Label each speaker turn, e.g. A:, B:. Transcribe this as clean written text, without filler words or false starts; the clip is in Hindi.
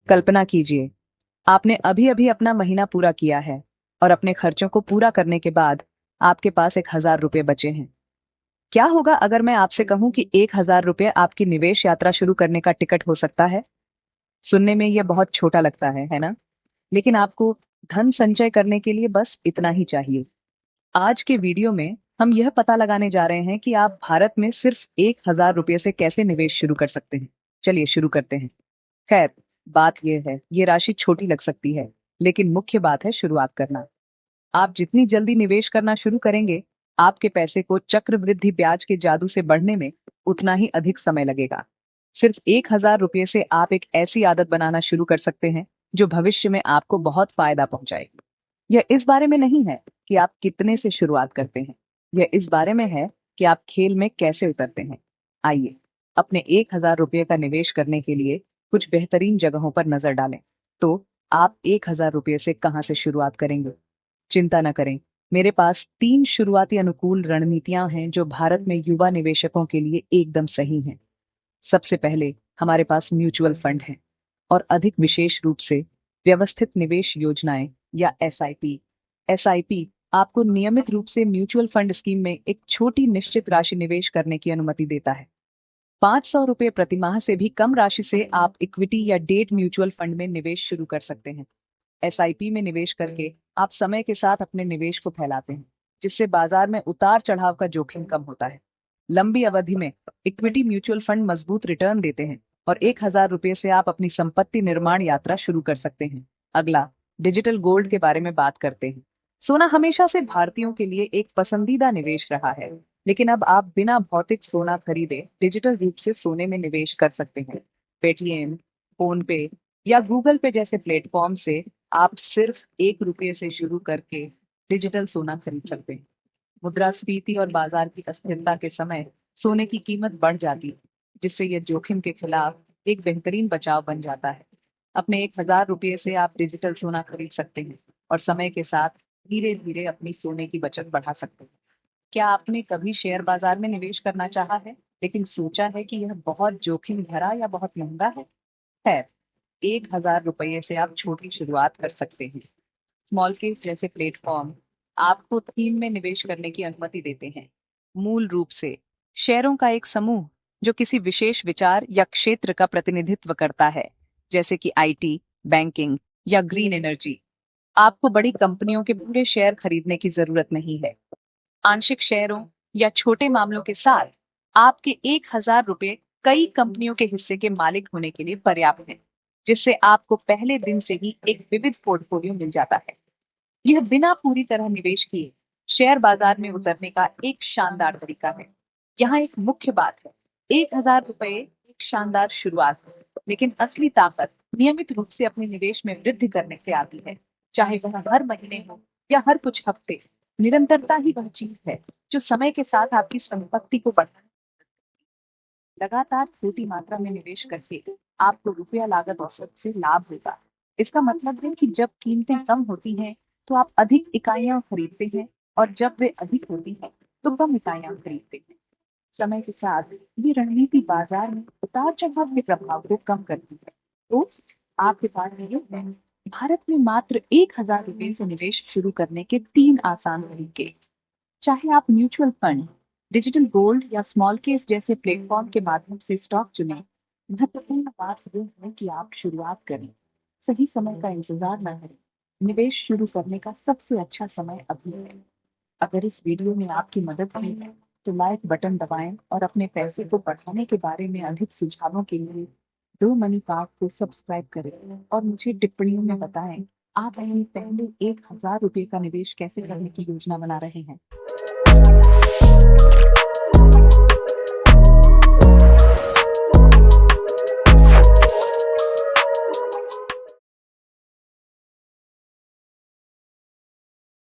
A: कल्पना कीजिए, आपने अभी-अभी अपना महीना पूरा किया है और अपने खर्चों को पूरा करने के बाद आपके पास 1,000 रुपए बचे हैं। क्या होगा अगर मैं आपसे कहूं कि 1,000 रुपए आपकी निवेश यात्रा शुरू करने का टिकट हो सकता है? सुनने में यह बहुत छोटा लगता है ना? लेकिन आपको धन संचय करने के लिए बस इतना ही चाहिए। आज के वीडियो में हम यह पता लगाने जा रहे हैं कि आप भारत में सिर्फ 1,000 रुपए से कैसे निवेश शुरू कर सकते हैं। चलिए शुरू करते हैं। खैर, बात यह है, ये राशि छोटी लग सकती है, लेकिन मुख्य बात है शुरुआत करना। आप जितनी जल्दी निवेश करना शुरू करेंगे, आपके पैसे को चक्रवृद्धि ब्याज के जादू से बढ़ने में उतना ही अधिक समय लगेगा। सिर्फ 1,000 रुपये से आप एक ऐसी आदत बनाना शुरू कर सकते हैं, जो भविष्य में आपको बहुत फायदा पहुंचाएगी। यह इस बारे में नहीं है कि आप कितने से शुरुआत करते हैं, यह इस बारे में है कि आप खेल में कैसे उतरते हैं। आइए, अपने 1,000 रुपये का निवेश करने के लिए कुछ बेहतरीन जगहों पर नजर डालें। तो आप 1,000 रुपये से कहां से शुरुआत करेंगे? चिंता न करें, मेरे पास 3 शुरुआती अनुकूल रणनीतियां हैं जो भारत में युवा निवेशकों के लिए एकदम सही हैं। सबसे पहले हमारे पास म्यूचुअल फंड है और अधिक विशेष रूप से व्यवस्थित निवेश योजनाएं या एसआईपी। एसआईपी आपको नियमित रूप से म्यूचुअल फंड स्कीम में एक छोटी निश्चित राशि निवेश करने की अनुमति देता है। 500 रुपये प्रतिमाह से भी कम राशि से आप इक्विटी या डेट म्यूचुअल फंड में निवेश शुरू कर सकते हैं। एसआईपी में निवेश करके आप समय के साथ अपने निवेश को फैलाते हैं, जिससे बाजार में उतार चढ़ाव का जोखिम कम होता है। लंबी अवधि में इक्विटी म्यूचुअल फंड मजबूत रिटर्न देते हैं और 1,000 रुपये से आप अपनी संपत्ति निर्माण यात्रा शुरू कर सकते हैं। अगला, डिजिटल गोल्ड के बारे में बात करते हैं। सोना हमेशा से भारतीयों के लिए एक पसंदीदा निवेश रहा है, लेकिन अब आप बिना भौतिक सोना खरीदे डिजिटल रूप से सोने में निवेश कर सकते हैं। पेटीएम, फोन पे या गूगल पे जैसे प्लेटफॉर्म से आप सिर्फ 1 रुपये से शुरू करके डिजिटल सोना खरीद सकते हैं। मुद्रास्फीति और बाजार की अस्थिरता के समय सोने की कीमत बढ़ जाती है, जिससे यह जोखिम के खिलाफ एक बेहतरीन बचाव बन जाता है। अपने 1,000 रुपये से आप डिजिटल सोना खरीद सकते हैं और समय के साथ धीरे धीरे अपनी सोने की बचत बढ़ा सकते हैं। क्या आपने कभी शेयर बाजार में निवेश करना चाहा है, लेकिन सोचा है कि यह बहुत जोखिम भरा या बहुत महंगा है? खैर, 1,000 रुपये से आप छोटी शुरुआत कर सकते हैं। स्मॉल केस जैसे प्लेटफॉर्म आपको थीम में निवेश करने की अनुमति देते हैं। मूल रूप से शेयरों का एक समूह जो किसी विशेष विचार या क्षेत्र का प्रतिनिधित्व करता है, जैसे कि आईटी, बैंकिंग या ग्रीन एनर्जी। आपको बड़ी कंपनियों के पूरे शेयर खरीदने की जरूरत नहीं है। आंशिक शेयरों या छोटे मामलों के साथ आपके 1,000 रुपये कई कंपनियों के हिस्से के मालिक होने के लिए पर्याप्त है, जिससे आपको पहले दिन से ही एक विविध पोर्टफोलियो मिल जाता है। यह बिना पूरी तरह निवेश किए शेयर बाजार में उतरने का एक शानदार तरीका है। यहाँ एक मुख्य बात है, 1,000 रुपये एक शानदार शुरुआत है, लेकिन असली ताकत नियमित रूप से अपने निवेश में वृद्धि करने से आती है। चाहे वह हर महीने हो या हर कुछ हफ्ते, निरंतरता ही वह चीज है जो समय के साथ आपकी संपत्ति को बढ़ाने। लगातार छोटी मात्रा में निवेश करके आपको रुपया लागत औसत से लाभ होगा। इसका मतलब है कि जब कीमतें कम होती हैं, तो आप अधिक इकाइयां खरीदते हैं और जब वे अधिक होती हैं, तो कम इकाइयां खरीदते हैं। समय के साथ ये रणनीति बाजार में उतार चढ़ाव के प्रभाव को कम करती है। तो आपके पास ये है, भारत में मात्र 1,000 रुपये से निवेश शुरू करने के 3 आसान तरीके। चाहे आप म्यूचुअल फंड, डिजिटल गोल्ड या स्मॉल केस जैसे प्लेटफॉर्म के माध्यम से स्टॉक चुनें, महत्वपूर्ण बात यह है कि आप शुरुआत करें। सही समय का इंतजार न करें। निवेश शुरू करने का सबसे अच्छा समय अभी है। अगर इस वीडियो ने आपकी मदद की है, तो लाइक बटन दबाएं और अपने पैसे को बढ़ाने के बारे में अधिक सुझावों के लिए दो मनी पार्ट को सब्सक्राइब करें और मुझे टिप्पणियों में बताएं आप अपने पहले 1,000 रुपये का निवेश कैसे करने की योजना बना रहे हैं।